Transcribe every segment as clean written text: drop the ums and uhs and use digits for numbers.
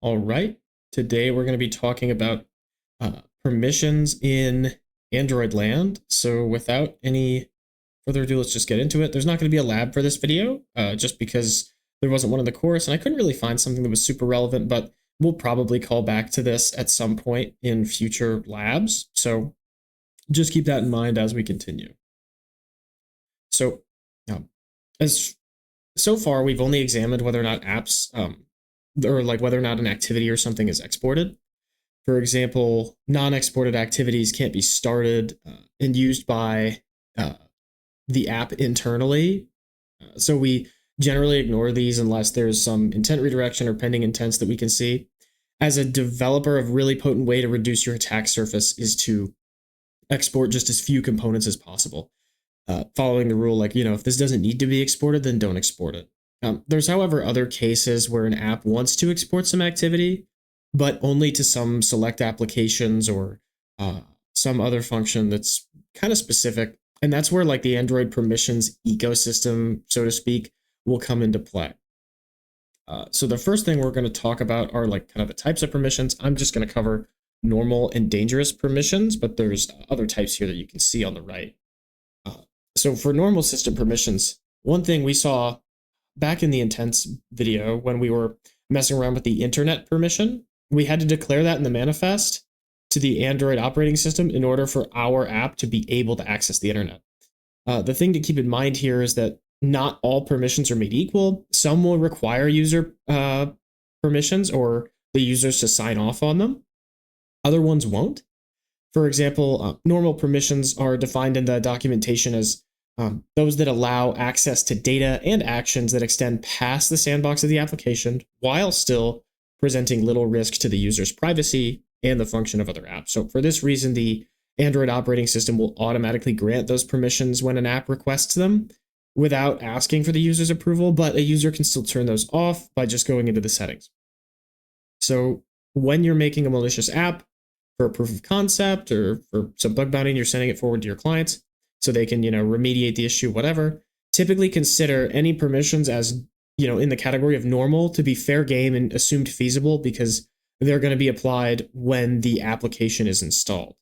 All right. Today we're going to be talking about permissions in Android land. So without any further ado, let's just get into it. There's not going to be a lab for this video just because there wasn't one in the course and I couldn't really find something that was super relevant, but we'll probably call back to this at some point in future labs. So just keep that in mind as we continue. So as so far, we've only examined whether or not apps or like whether or not an activity or something is exported. For example, non-exported activities can't be started and used by the app internally. So we generally ignore these unless there's some intent redirection or pending intents that we can see. As a developer, a really potent way to reduce your attack surface is to export just as few components as possible. Following the rule, like, if this doesn't need to be exported, then don't export it. There's, however, other cases where an app wants to export some activity, but only to some select applications or some other function that's kind of specific. And that's where like the Android permissions ecosystem, so to speak, will come into play. So the first thing we're going to talk about are like kind of the types of permissions. I'm just going to cover normal and dangerous permissions, but there's other types here that you can see on the right. So for normal system permissions, one thing we saw back in the intents video when we were messing around with the internet permission, we had to declare that in the manifest to the Android operating system in order for our app to be able to access the internet. The thing to keep in mind here is that not all permissions are made equal. Some will require user permissions or the users to sign off on them. Other ones won't. For example, normal permissions are defined in the documentation as those that allow access to data and actions that extend past the sandbox of the application while still presenting little risk to the user's privacy and the function of other apps. So for this reason, the Android operating system will automatically grant those permissions when an app requests them without asking for the user's approval, but a user can still turn those off by just going into the settings. So when you're making a malicious app for a proof of concept or for some bug bounty and you're sending it forward to your clients so they can, remediate the issue, whatever, typically consider any permissions as, in the category of normal to be fair game and assumed feasible because they're going to be applied when the application is installed.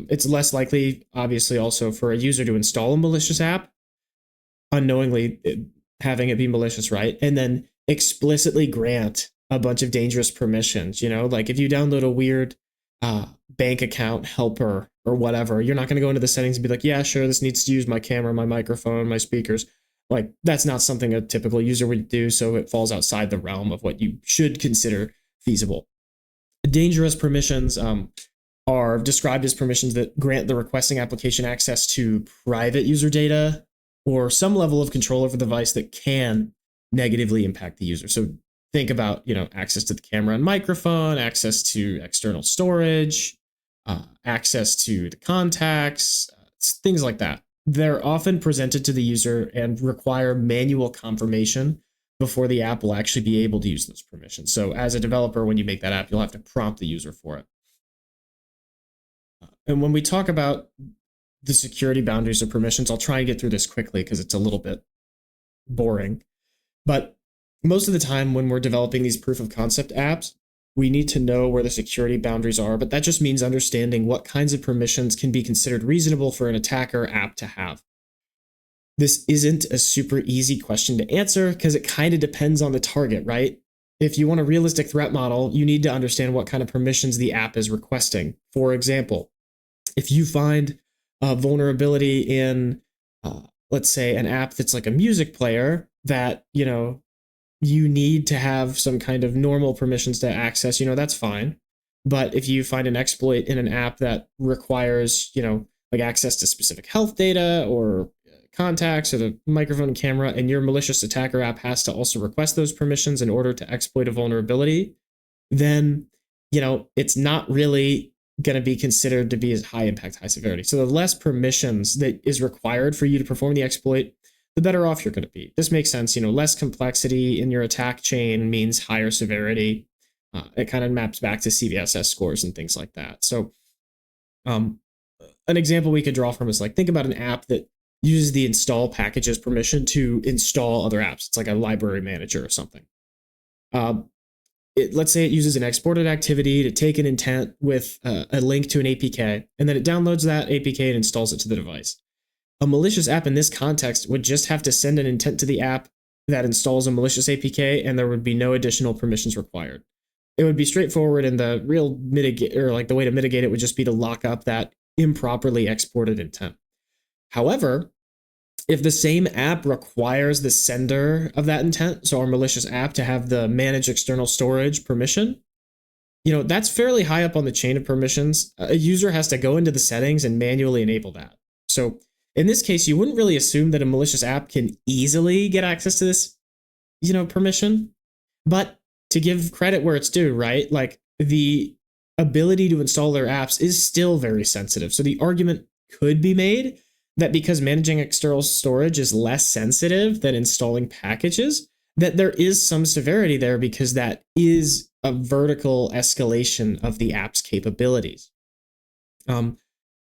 It's less likely, obviously, also for a user to install a malicious app, unknowingly having it be malicious, right? And then explicitly grant a bunch of dangerous permissions, like if you download a weird bank account helper or whatever, you're not going to go into the settings and be like, yeah, sure, this needs to use my camera, my microphone, my speakers. Like that's not something a typical user would do. So it falls outside the realm of what you should consider feasible. Dangerous permissions are described as permissions that grant the requesting application access to private user data or some level of control over the device that can negatively impact the user. So think about, access to the camera and microphone, access to external storage, access to the contacts, things like that. They're often presented to the user and require manual confirmation before the app will actually be able to use those permissions. So as a developer, when you make that app, you'll have to prompt the user for it. And when we talk about the security boundaries of permissions, I'll try and get through this quickly because it's a little bit boring. But most of the time when we're developing these proof of concept apps, we need to know where the security boundaries are, but that just means understanding what kinds of permissions can be considered reasonable for an attacker app to have. This isn't a super easy question to answer because it kind of depends on the target, right? If you want a realistic threat model, you need to understand what kind of permissions the app is requesting. For example, if you find a vulnerability in, let's say, an app that's like a music player that, you need to have some kind of normal permissions to access, that's fine. But if you find an exploit in an app that requires, like access to specific health data or contacts or the microphone and camera, and your malicious attacker app has to also request those permissions in order to exploit a vulnerability, then, it's not really going to be considered to be as high impact, high severity. So the less permissions that is required for you to perform the exploit, the better off you're going to be. This makes sense. Less complexity in your attack chain means higher severity. It kind of maps back to CVSS scores and things like that. So an example we could draw from is like, think about an app that uses the install packages permission to install other apps. It's like a library manager or something. let's say it uses an exported activity to take an intent with a link to an APK, and then it downloads that APK and installs it to the device. A malicious app in this context would just have to send an intent to the app that installs a malicious APK, and there would be no additional permissions required. It would be straightforward, and the real the way to mitigate it would just be to lock up that improperly exported intent. However, if the same app requires the sender of that intent, so our malicious app, to have the manage external storage permission, that's fairly high up on the chain of permissions. A user has to go into the settings and manually enable that. So in this case, you wouldn't really assume that a malicious app can easily get access to this, permission. But to give credit where it's due, right? Like, the ability to install their apps is still very sensitive. So the argument could be made that because managing external storage is less sensitive than installing packages, that there is some severity there, because that is a vertical escalation of the app's capabilities.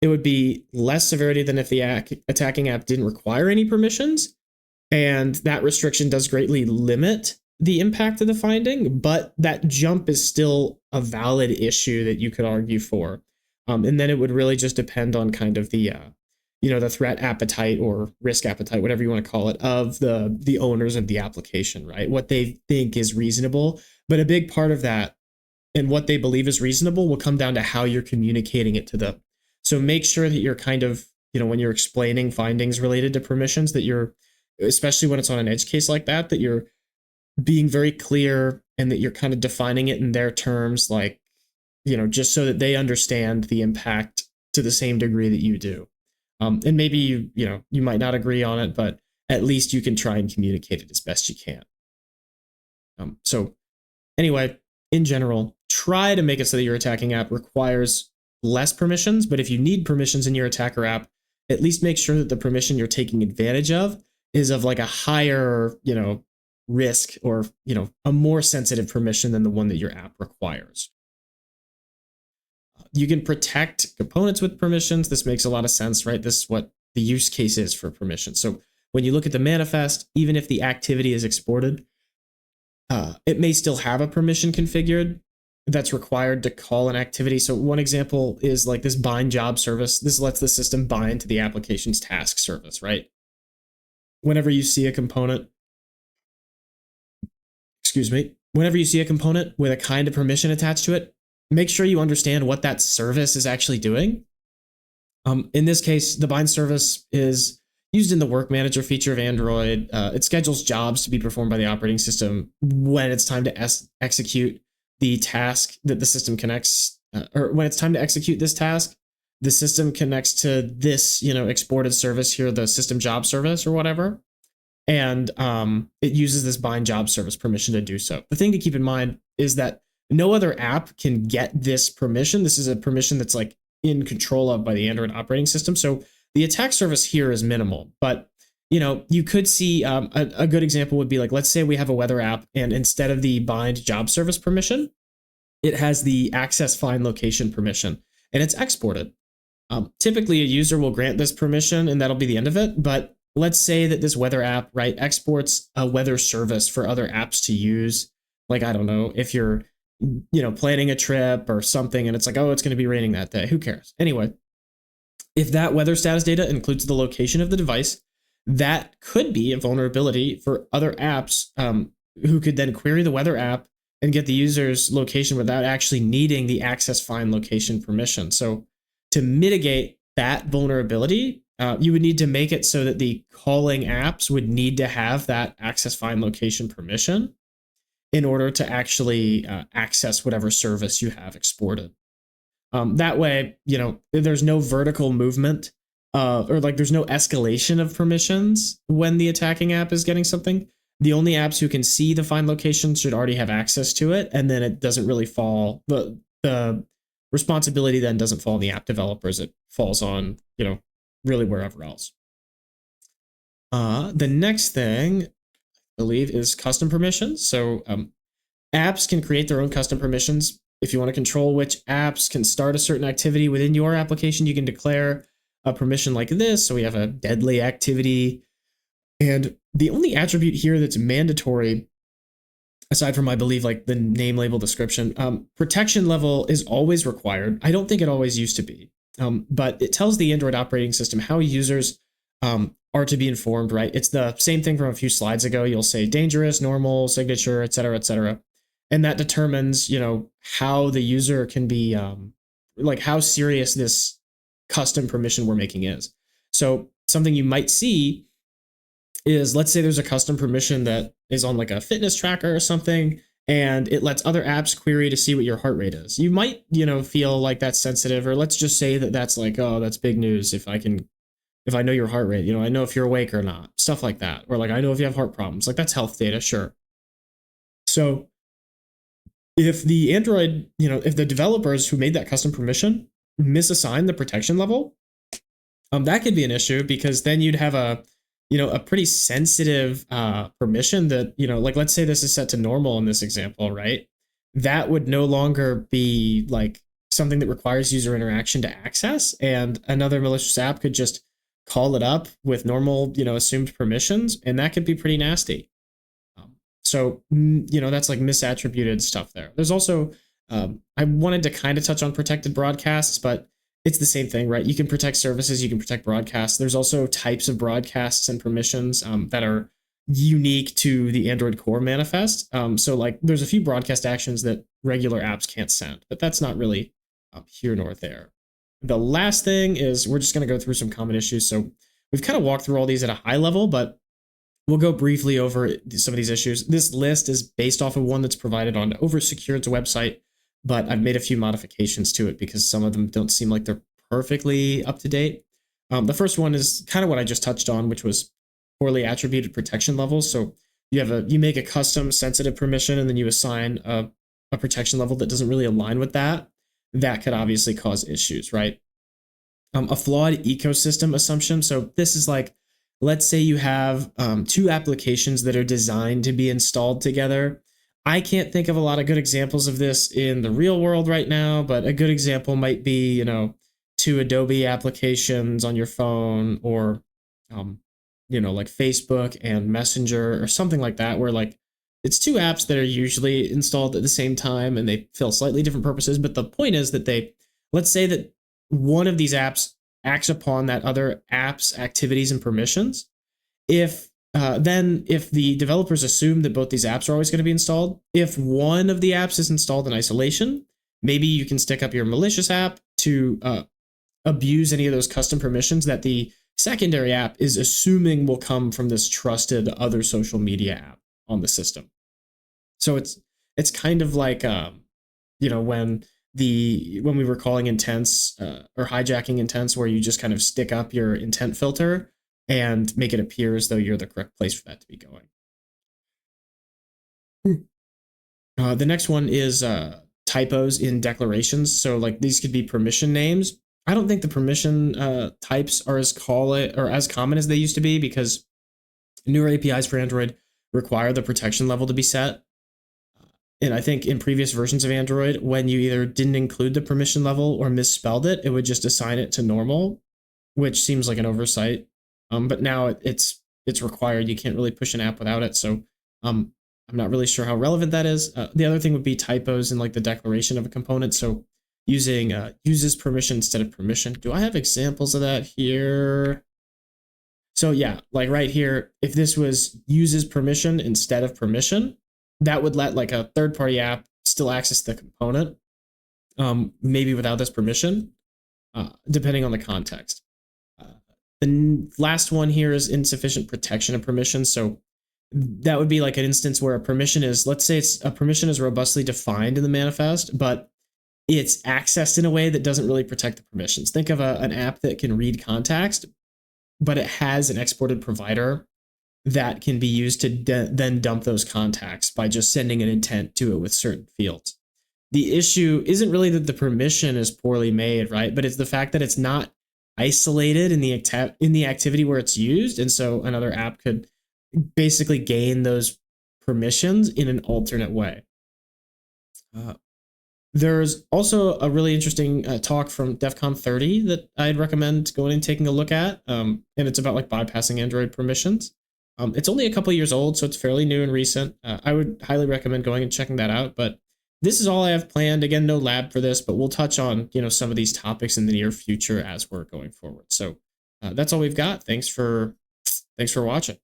It would be less severity than if the attacking app didn't require any permissions, and that restriction does greatly limit the impact of the finding, but that jump is still a valid issue that you could argue for. And then it would really just depend on kind of the threat appetite or risk appetite, whatever you want to call it, of the owners of the application, right? What they think is reasonable. But a big part of that and what they believe is reasonable will come down to how you're communicating it to them. So make sure that you're kind of, when you're explaining findings related to permissions, that you're, especially when it's on an edge case like that, that you're being very clear and that you're kind of defining it in their terms, like, just so that they understand the impact to the same degree that you do. And maybe you might not agree on it, but at least you can try and communicate it as best you can. So anyway, in general, try to make it so that your attacking app requires less permissions, but if you need permissions in your attacker app, at least make sure that the permission you're taking advantage of is of like a higher, risk, or, a more sensitive permission than the one that your app requires. You can protect components with permissions. This makes a lot of sense, right? This is what the use case is for permissions. So when you look at the manifest, even if the activity is exported, it may still have a permission configured that's required to call an activity. So one example is like this bind job service. This lets the system bind to the application's task service, right? Whenever you see a component, whenever you see a component with a kind of permission attached to it, make sure you understand what that service is actually doing. In this case, the bind service is used in the work manager feature of Android. It schedules jobs to be performed by the operating system when it's time to execute the task that the system connects, or when it's time to execute this task, the system connects to this, exported service here, the system job service or whatever. And it uses this bind job service permission to do so. The thing to keep in mind is that no other app can get this permission. This is a permission that's like in control of by the Android operating system. So the attack surface here is minimal, but you could see a good example would be like, let's say we have a weather app, and instead of the bind job service permission, it has the access find location permission, and it's exported. Typically, a user will grant this permission, and that'll be the end of it. But let's say that this weather app, right, exports a weather service for other apps to use. Like, I don't know, if you're planning a trip or something, and it's like, oh, it's going to be raining that day. Who cares? Anyway, if that weather status data includes the location of the device, that could be a vulnerability for other apps who could then query the weather app and get the user's location without actually needing the access find location permission. So to mitigate that vulnerability, you would need to make it so that the calling apps would need to have that access find location permission in order to actually access whatever service you have exported. That way, there's no vertical movement or like there's no escalation of permissions when the attacking app is getting something. The only apps who can see the find location should already have access to it, and then it doesn't really fall. The responsibility then doesn't fall on the app developers. It falls on, really wherever else. The next thing, I believe, is custom permissions. So apps can create their own custom permissions. If you want to control which apps can start a certain activity within your application, you can declare a permission like this. So we have a deadly activity. And the only attribute here that's mandatory aside from, I believe, like the name, label, description. Protection level is always required. I don't think it always used to be, but it tells the Android operating system how users are to be informed, right? It's the same thing from a few slides ago. You'll say dangerous, normal, signature, et cetera, et cetera. And that determines, how the user can be, like how serious this custom permission we're making is. So something you might see is, let's say there's a custom permission that is on like a fitness tracker or something, and it lets other apps query to see what your heart rate is. You might, feel like that's sensitive, or let's just say that that's like, oh, that's big news. If I know your heart rate, I know if you're awake or not, stuff like that. Or like, I know if you have heart problems, like that's health data, sure. So if the Android, if the developers who made that custom permission misassign the protection level, that could be an issue, because then you'd have a pretty sensitive permission that, like, let's say this is set to normal in this example, right? That would no longer be like something that requires user interaction to access, and another malicious app could just call it up with normal, assumed permissions, and that could be pretty nasty. So, that's like misattributed stuff there. There's also, I wanted to kind of touch on protected broadcasts, but it's the same thing, right? You can protect services, you can protect broadcasts. There's also types of broadcasts and permissions that are unique to the Android core manifest. So like there's a few broadcast actions that regular apps can't send, but that's not really here nor there. The last thing is, we're just going to go through some common issues. So we've kind of walked through all these at a high level, but we'll go briefly over some of these issues. This list is based off of one that's provided on Oversecured's website, but I've made a few modifications to it because some of them don't seem like they're perfectly up to date. The first one is kind of what I just touched on, which was poorly attributed protection levels. So you make a custom sensitive permission, and then you assign a protection level that doesn't really align with that. That could obviously cause issues, right? A flawed ecosystem assumption. So this is like, let's say you have two applications that are designed to be installed together. I can't think of a lot of good examples of this in the real world right now, but a good example might be, two Adobe applications on your phone, or, like Facebook and Messenger or something like that, where like it's two apps that are usually installed at the same time and they fill slightly different purposes. But the point is that let's say that one of these apps acts upon that other app's activities and permissions. If the developers assume that both these apps are always going to be installed, if one of the apps is installed in isolation, maybe you can stick up your malicious app to abuse any of those custom permissions that the secondary app is assuming will come from this trusted other social media app on the system. So it's kind of like when we were calling intents or hijacking intents, where you just kind of stick up your intent filter and make it appear as though you're the correct place for that to be going. The next one is typos in declarations. So like these could be permission names. I don't think the permission types are as common as they used to be, because newer APIs for Android require the protection level to be set. And I think in previous versions of Android, when you either didn't include the permission level or misspelled it, it would just assign it to normal, which seems like an oversight. But now it's required. You can't really push an app without it. So I'm not really sure how relevant that is. The other thing would be typos in like the declaration of a component. So using uses permission instead of permission. Do I have examples of that here? So yeah, like right here, if this was uses permission instead of permission, that would let like a third-party app still access the component, maybe without this permission, depending on the context. The last one here is insufficient protection of permission. So that would be like an instance where a permission is, let's say a permission is robustly defined in the manifest, but it's accessed in a way that doesn't really protect the permissions. Think of an app that can read context, but it has an exported provider that can be used to then dump those contacts by just sending an intent to it with certain fields. The issue isn't really that the permission is poorly made, right? But it's the fact that it's not isolated in the activity where it's used. And so another app could basically gain those permissions in an alternate way. There's also a really interesting talk from DEF CON 30 that I'd recommend going and taking a look at. And it's about like bypassing Android permissions. It's only a couple years old, so it's fairly new and recent. I would highly recommend going and checking that out. But this is all I have planned. Again, no lab for this, but we'll touch on some of these topics in the near future as we're going forward. So that's all we've got. Thanks for watching.